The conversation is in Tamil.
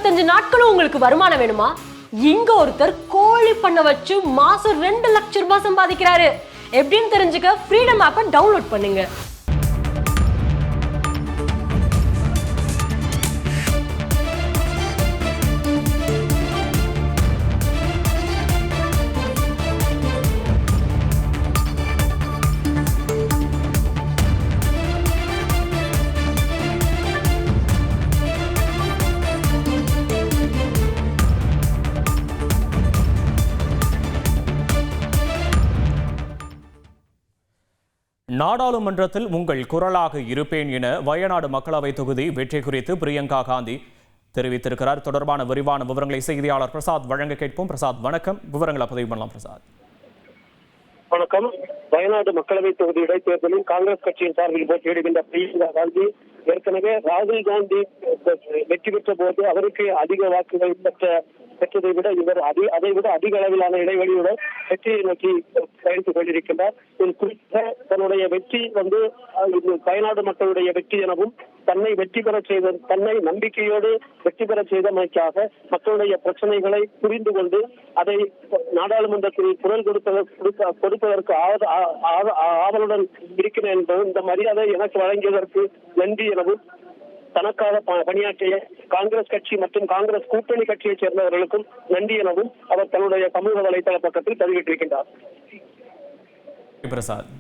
365 நாட்களும் உங்களுக்கு வருமானம் வேணுமா? இங்க ஒருத்தர் கோழி பண்ண வச்சு மாசம் 2 லட்சம் ரூபாய் சம்பாதிக்கிறாரு. எப்படின்னு தெரிஞ்சுக்க ஃப்ரீடம் ஆப்பை டவுன்லோட் பண்ணுங்க. நாடாளுமன்றத்தில் உங்கள் குரலாக இருப்பேன் என வயநாடு மக்களவை தொகுதி வெற்றி குறித்து பிரியங்கா காந்தி தெரிவித்திருக்கிறார். தொடர்பான விரிவான விவரங்களை செய்தியாளர் பிரசாத் வழங்க கேட்போம். பிரசாத், வணக்கம். விவரங்களை பதிவு பண்ணலாம். பிரசாத், வணக்கம். வயநாடு மக்களவை தொகுதி இடைத்தேர்தலில் காங்கிரஸ் கட்சியின் சார்பில் போட்டியிடுகின்ற பிரியங்கா காந்தி ஏற்கனவே ராகுல் காந்தி வெற்றி பெற்ற போது அவருக்கு அதிக வாக்குகள் பெற்றதை விட இவர் அதை விட அதிக அளவிலான இடைவெளியுடன் வெற்றியை நோக்கி பயணித்துக் கொண்டிருக்கின்றார். இது குறித்த தன்னுடைய வெற்றி வயநாடு மக்களுடைய வெற்றி எனவும் தன்னை வெற்றி பெற செய்த தன்னை நம்பிக்கையோடு வெற்றி பெற செய்தமைக்காக மக்களுடைய பிரச்சனைகளை புரிந்து கொண்டு அதை நாடாளுமன்றத்தில் குரல் கொடுப்பதற்கு ஆவலுடன் இருக்கிறேன் என்பதும் இந்த மரியாதை எனக்கு வழங்கியதற்கு நன்றி எனவும் தனக்காக பணியாற்றிய காங்கிரஸ் கட்சி மற்றும் காங்கிரஸ் கூட்டணி கட்சியைச் சேர்ந்தவர்களுக்கும் நன்றி எனவும் அவர் தன்னுடைய சமூக வலைதள பக்கத்தில் பதிவிட்டிருக்கின்றார். பிரசாத்.